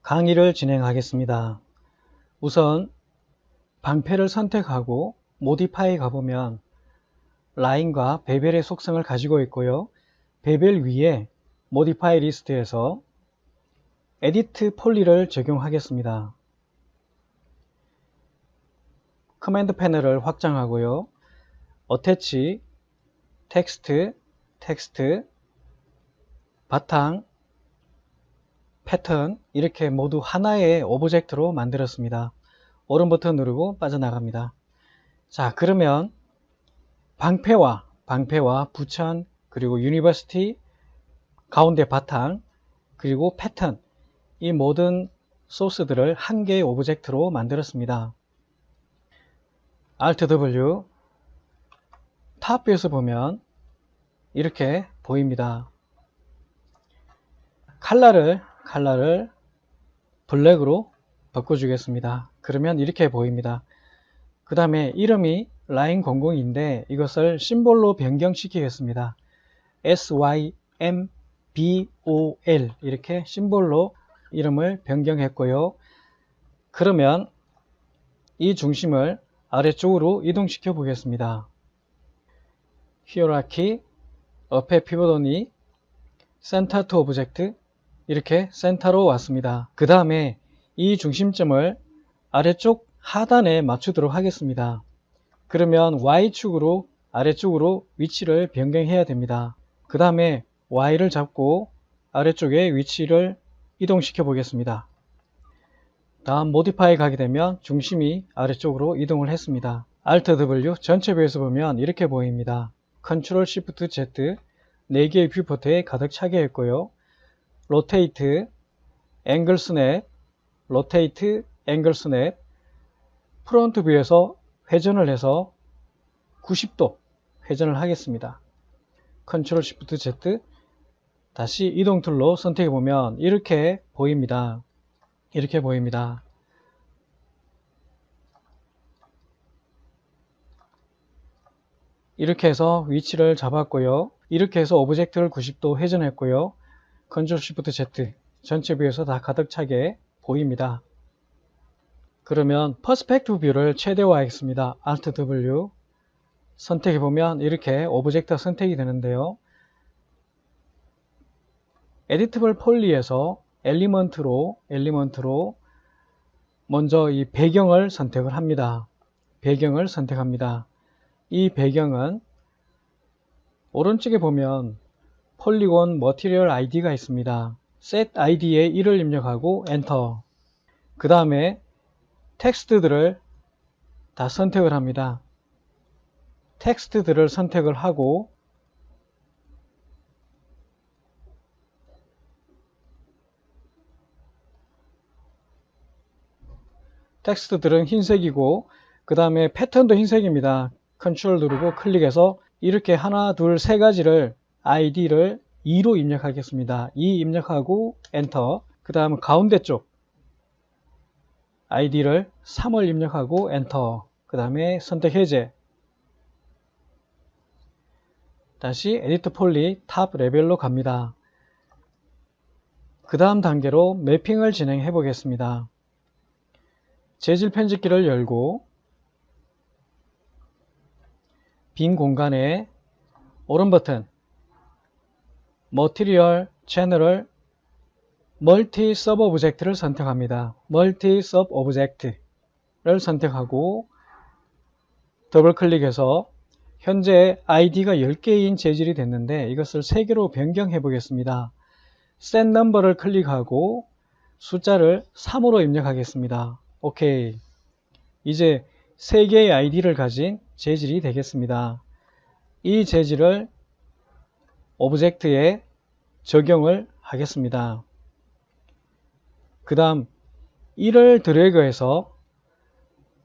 강의를 진행하겠습니다. 우선 방패를 선택하고 모디파이 가보면 라인과 베벨의 속성을 가지고 있고요. 베벨 위에 모디파이 리스트에서 에디트 폴리를 적용하겠습니다. 커맨드 패널을 확장하고요. 어태치, 텍스트, 바탕, 패턴 이렇게 모두 하나의 오브젝트로 만들었습니다. 오른 버튼 누르고 빠져나갑니다. 자, 그러면 방패와 부천, 그리고 유니버시티, 가운데 바탕, 그리고 패턴, 이 모든 소스들을 한 개의 오브젝트로 만들었습니다. Alt W, 탑뷰에서 보면 이렇게 보입니다. 컬러를 블랙으로 바꿔주겠습니다. 그러면 이렇게 보입니다. 그 다음에 이름이 라인00인데 이것을 심볼로 변경시키겠습니다. SYMBOL 이렇게 심볼로 이름을 변경했고요. 그러면 이 중심을 아래쪽으로 이동시켜 보겠습니다. 히어라키, 어페 피보더니, 센터 투 오브젝트 이렇게 센터로 왔습니다. 그 다음에 이 중심점을 아래쪽 하단에 맞추도록 하겠습니다. 그러면 Y축으로 아래쪽으로 위치를 변경해야 됩니다. 그 다음에 Y를 잡고 아래쪽에 위치를 이동시켜 보겠습니다. 다음 모디파이 가게 되면 중심이 아래쪽으로 이동을 했습니다. Alt W 전체 뷰에서 보면 이렇게 보입니다. Ctrl Shift Z 4개의 뷰포트에 가득 차게 했고요. Rotate, Angle Snap, Rotate, Angle Snap, 프론트 뷰에서 회전을 해서 90도 회전을 하겠습니다. Ctrl Shift Z 다시 이동 툴로 선택해 보면 이렇게 보입니다. 이렇게 보입니다. 이렇게 해서 위치를 잡았고요. 이렇게 해서 오브젝트를 90도 회전했고요. Ctrl Shift Z 전체 뷰에서 다 가득 차게 보입니다. 그러면 퍼스펙티브 뷰를 최대화하겠습니다. Alt W 선택해 보면 이렇게 오브젝트가 선택이 되는데요. 에디터블 폴리에서 엘리먼트로 먼저 이 배경을 선택을 합니다. 배경을 선택합니다. 이 배경은 오른쪽에 보면 폴리곤 머티리얼 아이디가 있습니다. set id에 1을 입력하고 엔터. 그 다음에 텍스트들을 다 선택을 합니다. 텍스트들을 선택을 하고 텍스트들은 흰색이고 그 다음에 패턴도 흰색입니다. 컨트롤 누르고 클릭해서 이렇게 하나, 둘, 세 가지를 id를 2로 입력하겠습니다. 2 입력하고 엔터. 그 다음 가운데 쪽 id를 3을 입력하고 엔터. 그 다음에 선택 해제. 다시 에디트 폴리 탑 레벨로 갑니다. 그 다음 단계로 매핑을 진행해 보겠습니다. 재질 편집기를 열고 빈 공간에 오른 버튼 머티리얼 채널을 멀티 서브 오브젝트를 선택합니다. 멀티 서브 오브젝트를 선택하고 더블 클릭해서 현재 id가 10개인 재질이 됐는데 이것을 3개로 변경해 보겠습니다. set number를 클릭하고 숫자를 3으로 입력하겠습니다. 오케이. 이제 3개의 id를 가진 재질이 되겠습니다. 이 재질을 오브젝트에 적용을 하겠습니다. 그 다음 1을 드래그해서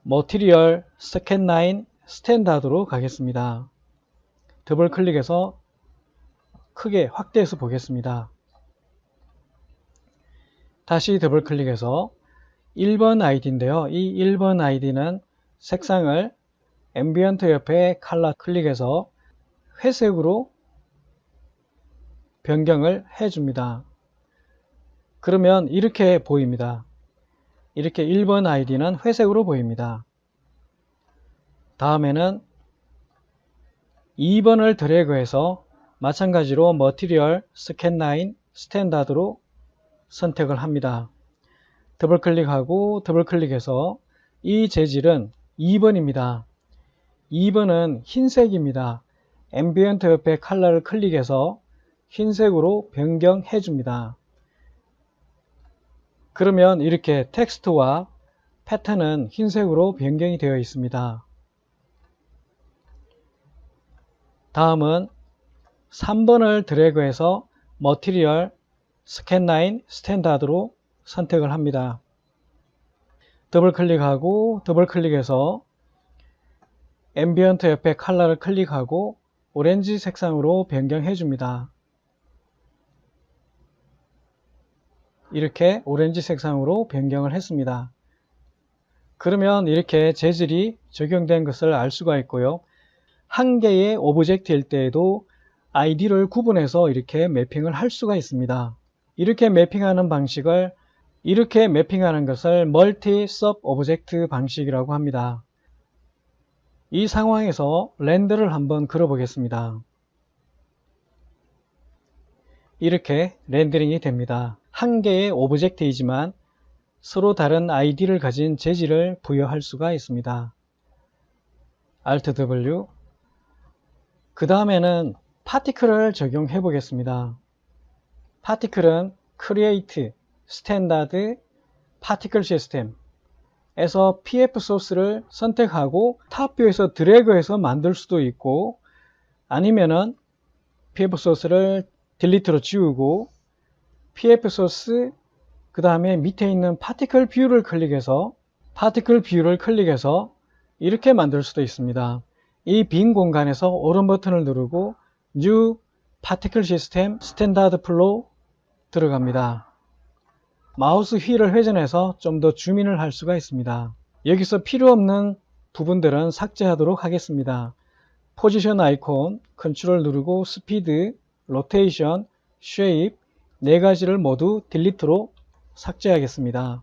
머티리얼 스캔 라인 스탠다드로 가겠습니다. 더블 클릭해서 크게 확대해서 보겠습니다. 다시 더블 클릭해서 1번 아이디인데요. 이 1번 아이디는 색상을 앰비언트 옆에 컬러 클릭해서 회색으로 변경을 해줍니다. 그러면 이렇게 보입니다. 이렇게 1번 아이디는 회색으로 보입니다. 다음에는 2번을 드래그해서 마찬가지로 머티리얼 스캔 라인 스탠다드로 선택을 합니다. 더블 클릭하고 더블 클릭해서 이 재질은 2번입니다. 2번은 흰색입니다. 앰비언트 옆에 컬러를 클릭해서 흰색으로 변경해 줍니다. 그러면 이렇게 텍스트와 패턴은 흰색으로 변경이 되어 있습니다. 다음은 3번을 드래그해서 머티리얼 스캔 라인 스탠다드로 선택을 합니다. 더블 클릭하고 더블 클릭해서 앰비언트 옆에 컬러를 클릭하고 오렌지 색상으로 변경해 줍니다. 이렇게 오렌지 색상으로 변경을 했습니다. 그러면 이렇게 재질이 적용된 것을 알 수가 있고요. 한 개의 오브젝트일 때에도 아이디를 구분해서 이렇게 매핑을 할 수가 있습니다. 이렇게 매핑하는 방식을 이렇게 매핑하는 것을 멀티 서브 오브젝트 방식이라고 합니다. 이 상황에서 렌더를 한번 걸어 보겠습니다. 이렇게 렌더링이 됩니다. 한 개의 오브젝트이지만 서로 다른 아이디를 가진 재질을 부여할 수가 있습니다. Alt W. 그 다음에는 파티클을 적용해 보겠습니다. 파티클은 Create Standard Particle System 에서 PF 소스를 선택하고 탑뷰에서 드래그해서 만들 수도 있고, 아니면은 PF 소스를 딜리트로 지우고 PF 소스 그 다음에 밑에 있는 파티클 뷰를 클릭해서 이렇게 만들 수도 있습니다. 이 빈 공간에서 오른 버튼을 누르고 New Particle System Standard Flow 들어갑니다. 마우스 휠을 회전해서 좀 더 줌인을 할 수가 있습니다. 여기서 필요 없는 부분들은 삭제하도록 하겠습니다. 포지션 아이콘 컨트롤 누르고 스피드, 로테이션, 쉐입 네 가지를 모두 딜리트로 삭제하겠습니다.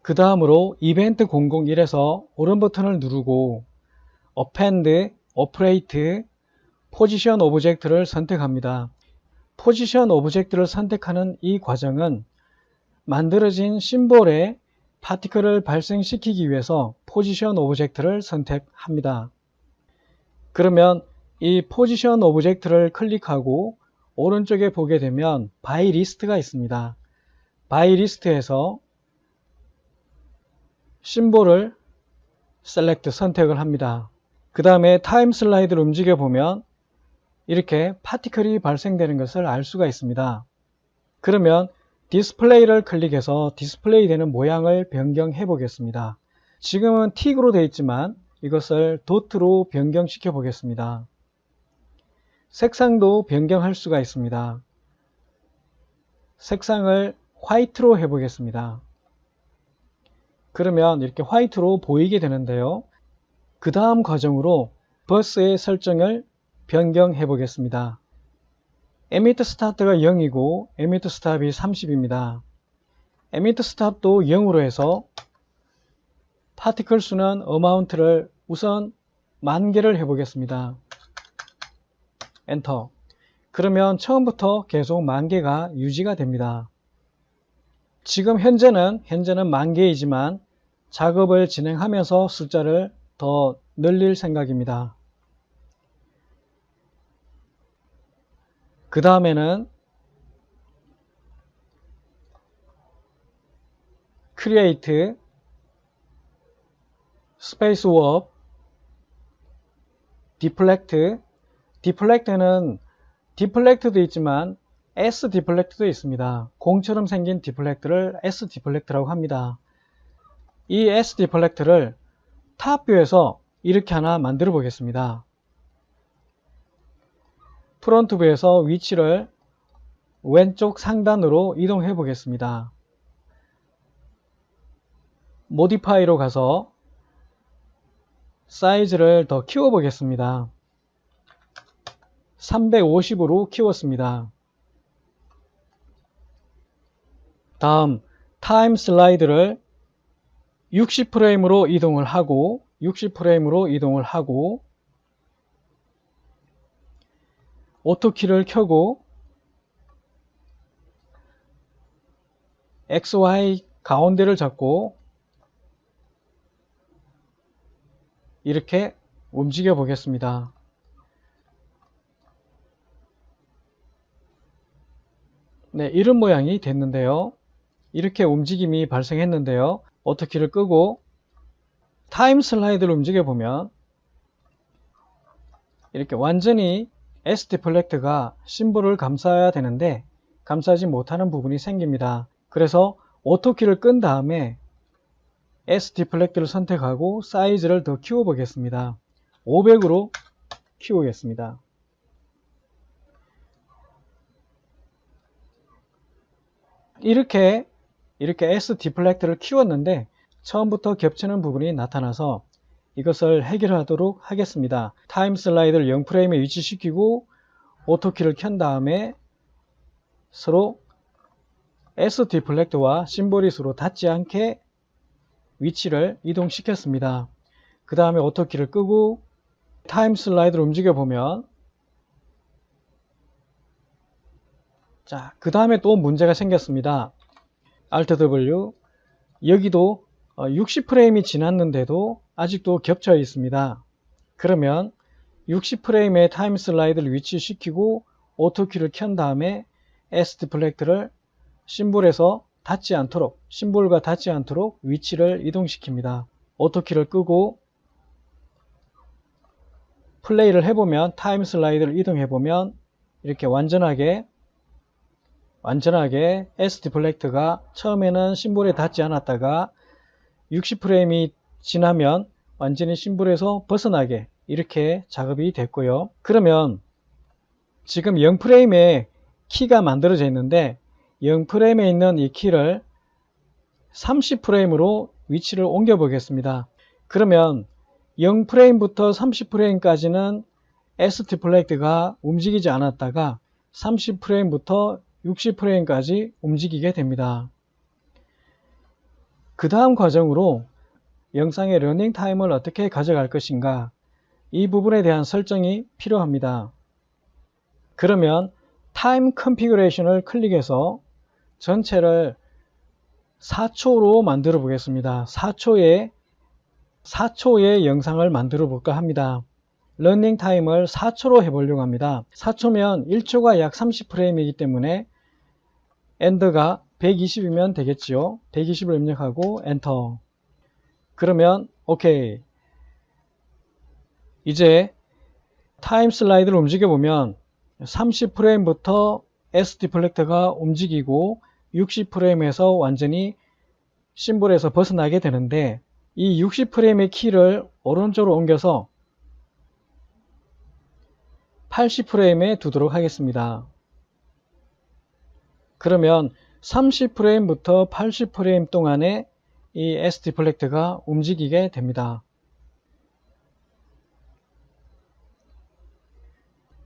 그 다음으로 이벤트 001에서 오른 버튼을 누르고 어펜드, 오퍼레이트, 포지션 오브젝트를 선택합니다. 포지션 오브젝트를 선택하는 이 과정은 만들어진 심볼에 파티클을 발생시키기 위해서 포지션 오브젝트를 선택합니다. 그러면 이 포지션 오브젝트를 클릭하고 오른쪽에 보게 되면 바이 리스트가 있습니다. 바이 리스트에서 심볼을 셀렉트 선택을 합니다. 그 다음에 타임 슬라이드를 움직여 보면 이렇게 파티클이 발생되는 것을 알 수가 있습니다. 그러면 디스플레이를 클릭해서 디스플레이 되는 모양을 변경해 보겠습니다. 지금은 틱으로 되어 있지만 이것을 도트로 변경시켜 보겠습니다. 색상도 변경할 수가 있습니다. 색상을 화이트로 해 보겠습니다. 그러면 이렇게 화이트로 보이게 되는데요. 그 다음 과정으로 버스의 설정을 변경해 보겠습니다. 에미트 스타트가 0이고 에미트 스탑이 30입니다. 에미트 스탑도 0으로 해서 파티클 수는 어마운트를 우선 10,000개를 해 보겠습니다. 엔터. 그러면 처음부터 계속 10,000개가 유지가 됩니다. 지금 현재는 10,000개이지만 작업을 진행하면서 숫자를 더 늘릴 생각입니다. 그 다음에는 Create Space Warp Deflect. Deflect는 Deflect도 있지만 S Deflect도 있습니다. 공처럼 생긴 Deflect를 S Deflect라고 합니다. 이 S Deflect를 탑뷰에서 이렇게 하나 만들어 보겠습니다. 프론트 뷰에서 위치를 왼쪽 상단으로 이동해 보겠습니다. 모디파이로 가서 사이즈를 더 키워 보겠습니다. 350으로 키웠습니다. 다음 타임 슬라이드를 60프레임으로 이동을 하고 60프레임으로 이동을 하고 오토키를 켜고 XY 가운데를 잡고 이렇게 움직여 보겠습니다. 네, 이런 모양이 됐는데요. 이렇게 움직임이 발생했는데요. 오토키를 끄고 타임 슬라이드를 움직여 보면 이렇게 완전히 S디플렉트가 심볼을 감싸야 되는데 감싸지 못하는 부분이 생깁니다. 그래서 오토키를 끈 다음에 S디플렉트를 선택하고 사이즈를 더 키워 보겠습니다. 500으로 키우겠습니다. 이렇게 S디플렉트를 키웠는데 처음부터 겹치는 부분이 나타나서 이것을 해결하도록 하겠습니다. 타임 슬라이드를 0프레임에 위치시키고 오토키를 켠 다음에 서로 S디플렉트와 심볼이 서로 닿지 않게 위치를 이동시켰습니다. 그 다음에 오토키를 끄고 타임 슬라이드를 움직여 보면 자, 그 다음에 또 문제가 생겼습니다. Alt W 여기도 60프레임이 지났는데도 아직도 겹쳐 있습니다. 그러면 60프레임의 타임 슬라이드를 위치시키고 오토키를 켠 다음에 S디플렉트를 심볼에서 닿지 않도록 심볼과 닿지 않도록 위치를 이동시킵니다. 오토키를 끄고 플레이를 해보면 타임 슬라이드를 이동해보면 이렇게 완전하게 S디플렉트가 처음에는 심볼에 닿지 않았다가 60프레임이 지나면 완전히 심볼에서 벗어나게 이렇게 작업이 됐고요. 그러면 지금 0프레임에 키가 만들어져 있는데 0프레임에 있는 이 키를 30프레임으로 위치를 옮겨 보겠습니다. 그러면 0프레임부터 30프레임까지는 S디플렉트가 움직이지 않았다가 30프레임부터 60프레임까지 움직이게 됩니다. 그 다음 과정으로 영상의 러닝 타임을 어떻게 가져갈 것인가 이 부분에 대한 설정이 필요합니다. 그러면 타임 컨피그레이션을 클릭해서 전체를 4초로 만들어 보겠습니다. 4초의 영상을 만들어 볼까 합니다. 러닝 타임을 4초로 해보려고 합니다. 4초면 1초가 약 30프레임이기 때문에 엔드가 120이면 되겠지요. 120을 입력하고 엔터. 그러면 오케이. 이제 타임 슬라이드를 움직여 보면 30프레임부터 S디플렉터가 움직이고 60프레임에서 완전히 심볼에서 벗어나게 되는데 이 60프레임의 키를 오른쪽으로 옮겨서 80프레임에 두도록 하겠습니다. 그러면 30프레임부터 80프레임 동안에 이 S디플렉터가 움직이게 됩니다.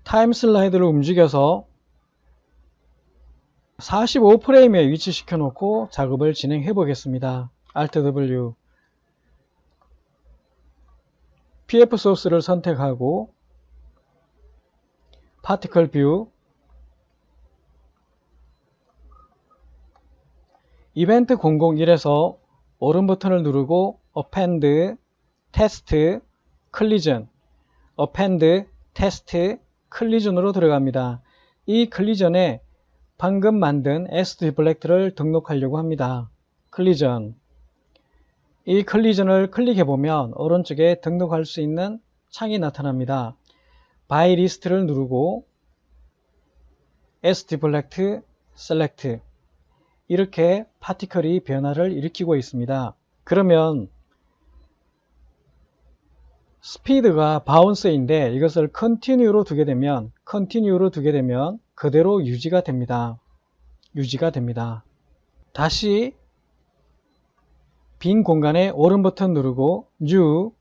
타임 슬라이드를 움직여서 45프레임에 위치시켜 놓고 작업을 진행해 보겠습니다. Alt W PF 소스를 선택하고 파티클 뷰 이벤트 001에서 오른 버튼을 누르고 Append, Test, Collision Append, Test, Collision으로 들어갑니다. 이 클리전에 방금 만든 S디플렉트를 등록하려고 합니다. 클리전 이 클리전을 클릭해보면 오른쪽에 등록할 수 있는 창이 나타납니다. By List를 누르고 S디플렉트 Select 이렇게 파티클이 변화를 일으키고 있습니다. 그러면 스피드가 바운스인데 이것을 Continue로 두게 되면 그대로 유지가 됩니다. 다시 빈 공간에 오른 버튼 누르고 New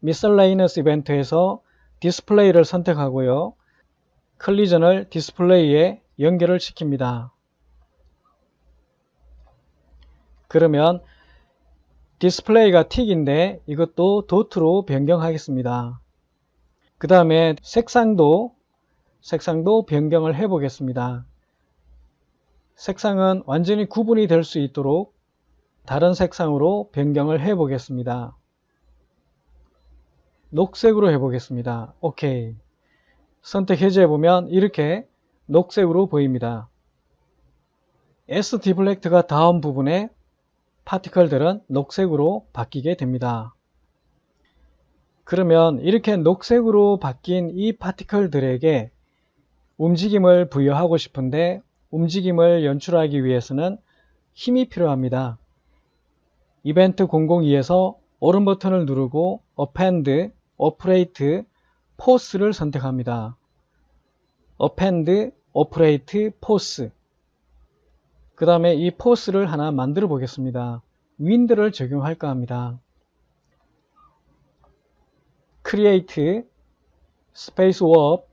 Miscellaneous Event에서 디스플레이를 선택하고요. 클리전을 디스플레이에 연결을 시킵니다. 그러면 디스플레이가 틱인데 이것도 도트로 변경하겠습니다. 그 다음에 색상도 변경을 해 보겠습니다. 색상은 완전히 구분이 될 수 있도록 다른 색상으로 변경을 해 보겠습니다. 녹색으로 해 보겠습니다. 오케이. 선택 해제해 보면 이렇게 녹색으로 보입니다. S 디플렉트가 닿은 부분에 파티클들은 녹색으로 바뀌게 됩니다. 그러면 이렇게 녹색으로 바뀐 이 파티클들에게 움직임을 부여하고 싶은데 움직임을 연출하기 위해서는 힘이 필요합니다. 이벤트 002에서 오른 버튼을 누르고 Append, Operate, Force를 선택합니다. Append, Operate, Force. 그 다음에 이 포스를 하나 만들어 보겠습니다. 윈드를 적용할까 합니다. Create, Space Warp,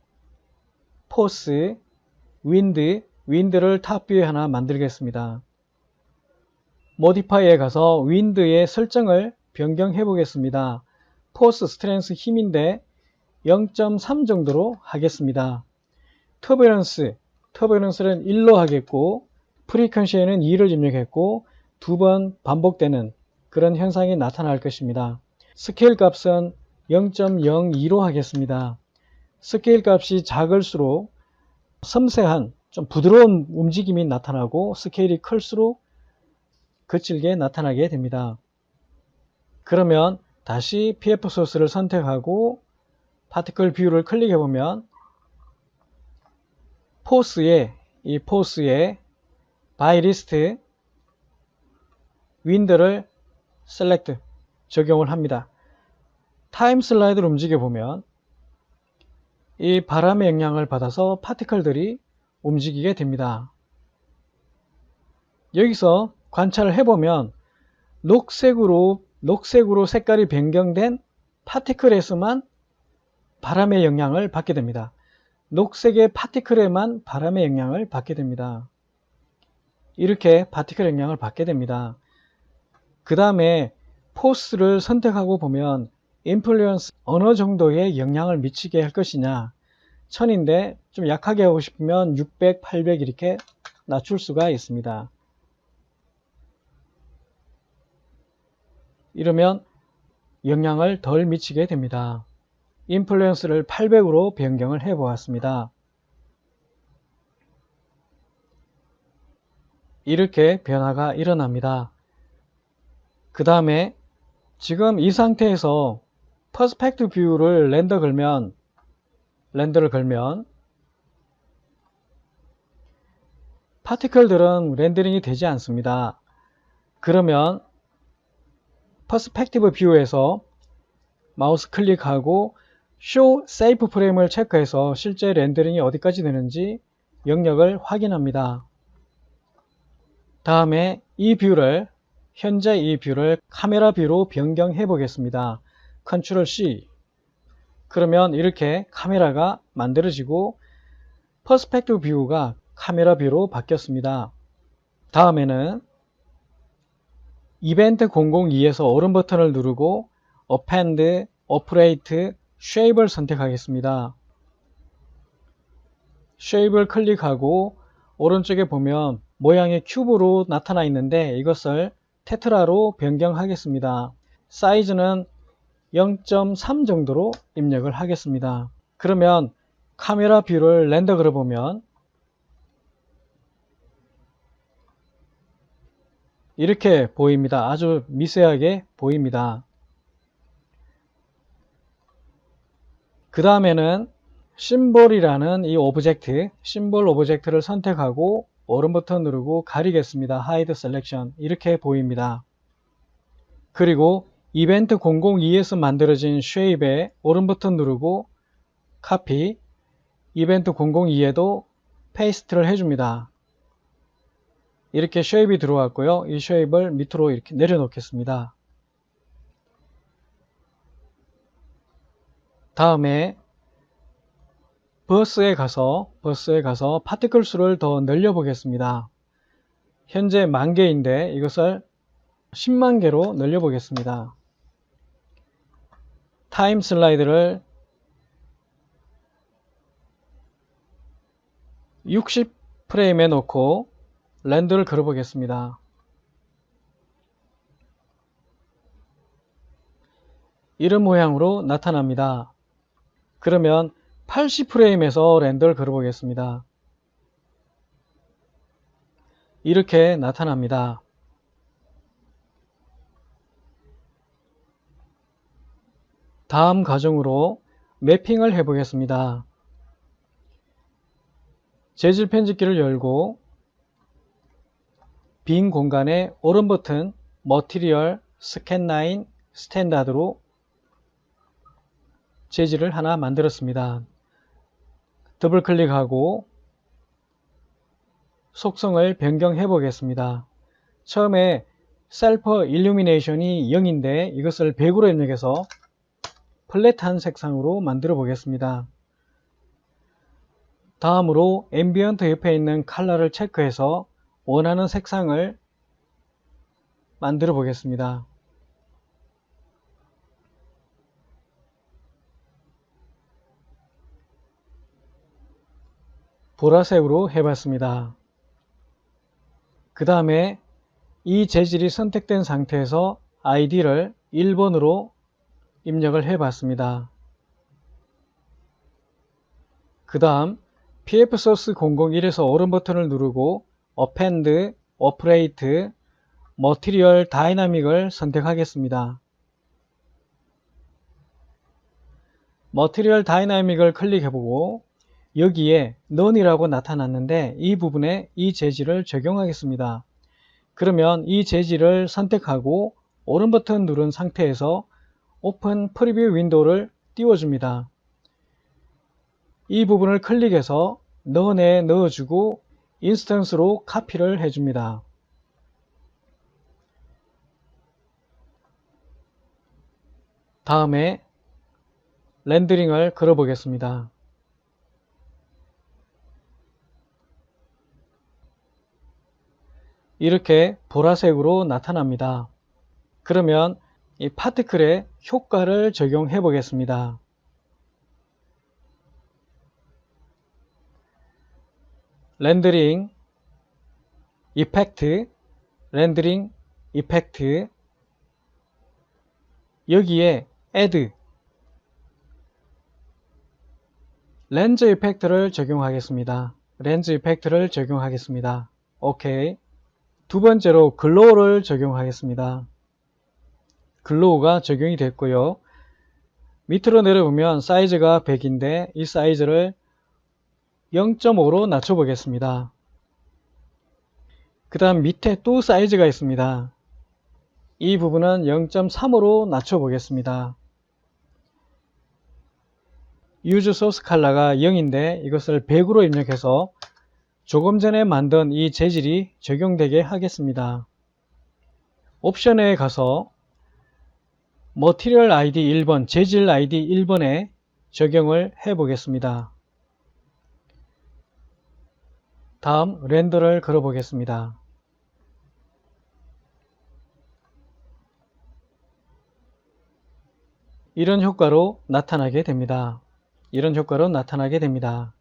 Force, Wind, 윈드를 탑 뷰에 하나 만들겠습니다. Modify에 가서 윈드의 설정을 변경해 보겠습니다. Force Strength 힘인데 0.3 정도로 하겠습니다. Turbulence는 1로 하겠고 프리퀀시에는 2를 입력했고 2번 반복되는 그런 현상이 나타날 것입니다. 스케일 값은 0.02로 하겠습니다. 스케일 값이 작을수록 섬세한 좀 부드러운 움직임이 나타나고 스케일이 클수록 거칠게 나타나게 됩니다. 그러면 다시 PF 소스를 선택하고 파티클 뷰를 클릭해 보면 이 포스에 바이 리스트 윈드를 셀렉트 적용을 합니다. 타임 슬라이드를 움직여 보면 이 바람의 영향을 받아서 파티클들이 움직이게 됩니다. 여기서 관찰을 해보면 녹색으로 색깔이 변경된 파티클에서만 바람의 영향을 받게 됩니다. 녹색의 파티클에만 바람의 영향을 받게 됩니다. 이렇게 파티클 영향을 받게 됩니다. 그 다음에 포스를 선택하고 보면 인플루언스 어느 정도의 영향을 미치게 할 것이냐 1000인데 좀 약하게 하고 싶으면 600, 800 이렇게 낮출 수가 있습니다. 이러면 영향을 덜 미치게 됩니다. 인플루언스를 800으로 변경을 해 보았습니다. 이렇게 변화가 일어납니다. 그 다음에 지금 이 상태에서 퍼스펙트 뷰를 렌더를 걸면 파티클들은 렌더링이 되지 않습니다. 그러면 퍼스펙티브 뷰에서 마우스 클릭하고 Show Safe Frame을 체크해서 실제 렌더링이 어디까지 되는지 영역을 확인합니다. 다음에 현재 이 뷰를 카메라 뷰로 변경해 보겠습니다. Ctrl C. 그러면 이렇게 카메라가 만들어지고 퍼스펙티브 뷰가 카메라 뷰로 바뀌었습니다. 다음에는 이벤트 002에서 오른 버튼을 누르고 Append, Operate, Shape를 선택하겠습니다. Shape를 클릭하고 오른쪽에 보면 모양이 큐브로 나타나 있는데 이것을 테트라로 변경하겠습니다. 사이즈는 0.3 정도로 입력을 하겠습니다. 그러면 카메라 뷰를 렌더 걸어보면 이렇게 보입니다. 아주 미세하게 보입니다. 그 다음에는 심볼이라는 이 심볼 오브젝트를 선택하고 오른 버튼 누르고 가리겠습니다. Hide Selection 이렇게 보입니다. 그리고 이벤트 002에서 만들어진 쉐입에 오른 버튼 누르고 카피 이벤트 002에도 페이스트를 해줍니다. 이렇게 쉐입이 들어왔고요. 이 쉐입을 밑으로 이렇게 내려놓겠습니다. 다음에 버스에 가서 파티클 수를 더 늘려 보겠습니다. 현재 10,000개인데 이것을 10만 개로 늘려 보겠습니다. 타임 슬라이드를 60프레임에 놓고 렌더를 걸어 보겠습니다. 이런 모양으로 나타납니다. 그러면 80프레임에서 렌더를 걸어 보겠습니다. 이렇게 나타납니다. 다음 과정으로 매핑을 해 보겠습니다. 재질 편집기를 열고 빈 공간에 오른 버튼 머티리얼 스캔 라인 스탠다드로 재질을 하나 만들었습니다. 더블 클릭하고 속성을 변경해 보겠습니다. 처음에 셀프 일루미네이션이 0인데 이것을 100으로 입력해서 플랫한 색상으로 만들어 보겠습니다. 다음으로 앰비언트 옆에 있는 컬러를 체크해서 원하는 색상을 만들어 보겠습니다. 보라색으로 해봤습니다. 그 다음에 이 재질이 선택된 상태에서 아이디를 1번으로 입력을 해봤습니다. 그 다음 pfsource 001에서 오른 버튼을 누르고 Append, Operate, Material Dynamic을 선택하겠습니다. Material Dynamic을 클릭해보고 여기에 None이라고 나타났는데 이 부분에 이 재질을 적용하겠습니다. 그러면 이 재질을 선택하고 오른 버튼 누른 상태에서 오픈 프리뷰 윈도우를 띄워줍니다. 이 부분을 클릭해서 None에 넣어주고 인스턴스로 카피를 해줍니다. 다음에 렌더링을 걸어 보겠습니다. 이렇게 보라색으로 나타납니다. 그러면 이 파티클의 효과를 적용해 보겠습니다. 렌더링 이펙트, 렌더링 이펙트, 여기에 add 렌즈 이펙트를 적용하겠습니다. 렌즈 이펙트를 적용하겠습니다. 오케이. 두 번째로 글로우를 적용하겠습니다. 글로우가 적용이 됐고요. 밑으로 내려보면 사이즈가 100인데 이 사이즈를 0.5로 낮춰 보겠습니다. 그 다음 밑에 또 사이즈가 있습니다. 이 부분은 0.3으로 낮춰 보겠습니다. Use Source Color가 0인데 이것을 100으로 입력해서 조금 전에 만든 이 재질이 적용되게 하겠습니다. 옵션에 가서 Material ID 1번, 재질 ID 1번에 적용을 해 보겠습니다. 다음 렌더를 걸어 보겠습니다. 이런 효과로 나타나게 됩니다. 이런 효과로 나타나게 됩니다.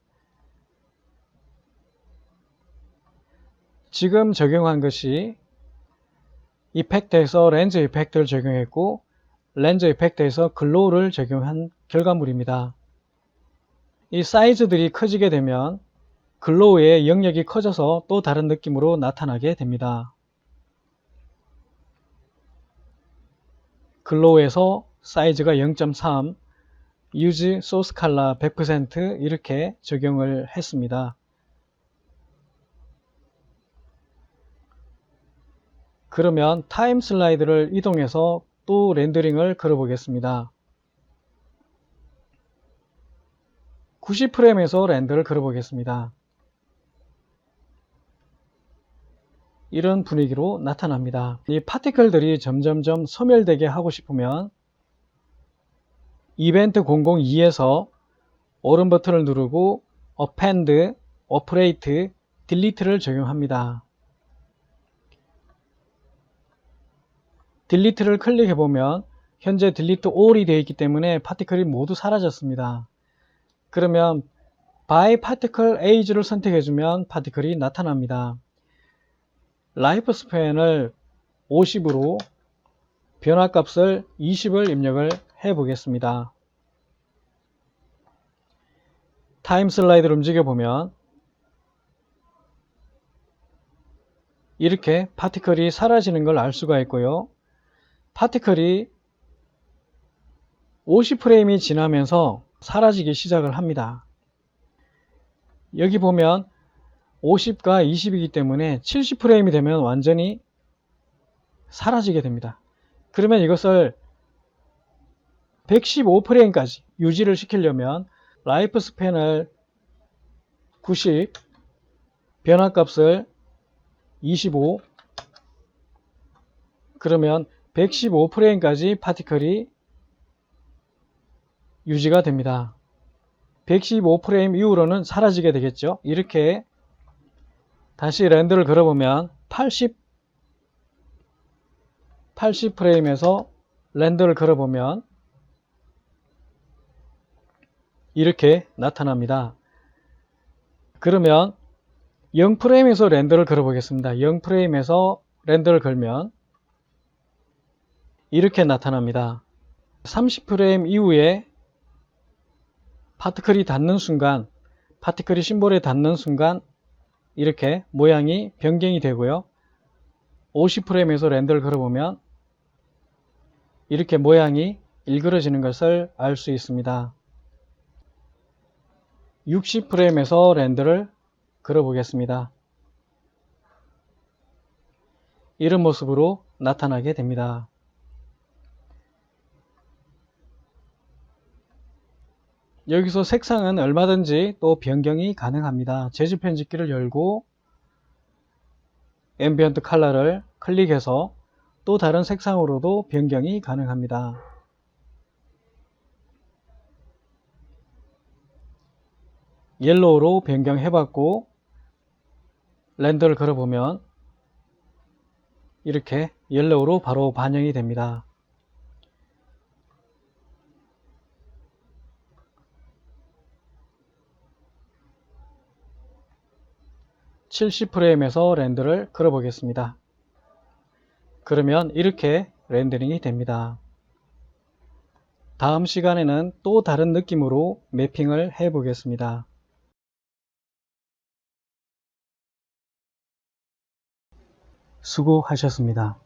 지금 적용한 것이 이펙트에서 렌즈 이펙트를 적용했고 렌즈 이펙트에서 글로우를 적용한 결과물입니다. 이 사이즈들이 커지게 되면 글로우의 영역이 커져서 또 다른 느낌으로 나타나게 됩니다. 글로우에서 사이즈가 0.3, Use Source Color 100% 이렇게 적용을 했습니다. 그러면 타임 슬라이드를 이동해서 또 렌더링을 걸어 보겠습니다. 90프레임에서 렌더를 걸어 보겠습니다. 이런 분위기로 나타납니다. 이 파티클들이 점점점 소멸되게 하고 싶으면 이벤트 002에서 오른 버튼을 누르고 Append, Operate, Delete를 적용합니다. 딜리트를 클릭해 보면 현재 딜리트 all이 되어 있기 때문에 파티클이 모두 사라졌습니다. 그러면 by particle age를 선택해 주면 파티클이 나타납니다. 라이프 스팬을 50으로 변화값을 20을 입력을 해 보겠습니다. 타임 슬라이드를 움직여 보면 이렇게 파티클이 사라지는 걸 알 수가 있고요. 파티클이 50프레임이 지나면서 사라지기 시작을 합니다. 여기 보면 50과 20이기 때문에 70프레임이 되면 완전히 사라지게 됩니다. 그러면 이것을 115프레임까지 유지를 시키려면 라이프 스팬을 90, 변화값을 25, 그러면 115프레임까지 파티클이 유지가 됩니다. 115프레임 이후로는 사라지게 되겠죠. 이렇게 다시 렌더를 걸어보면 80프레임에서 렌더를 걸어보면 이렇게 나타납니다. 그러면 0프레임에서 렌더를 걸어보겠습니다. 0프레임에서 렌더를 걸면 이렇게 나타납니다. 30프레임 이후에 파티클이 닿는 순간, 파티클이 심볼에 닿는 순간 이렇게 모양이 변경이 되고요. 50프레임에서 렌더를 걸어보면 이렇게 모양이 일그러지는 것을 알 수 있습니다. 60프레임에서 렌더를 걸어보겠습니다. 이런 모습으로 나타나게 됩니다. 여기서 색상은 얼마든지 또 변경이 가능합니다. 재질 편집기를 열고 앰비언트 컬러를 클릭해서 또 다른 색상으로도 변경이 가능합니다. 옐로우로 변경해봤고 렌더를 걸어보면 이렇게 옐로우로 바로 반영이 됩니다. (70프레임에서) 렌더를 걸어보겠습니다. 그러면 이렇게 렌더링이 됩니다. 다음 시간에는 또 다른 느낌으로 매핑을 해 보겠습니다. 수고하셨습니다.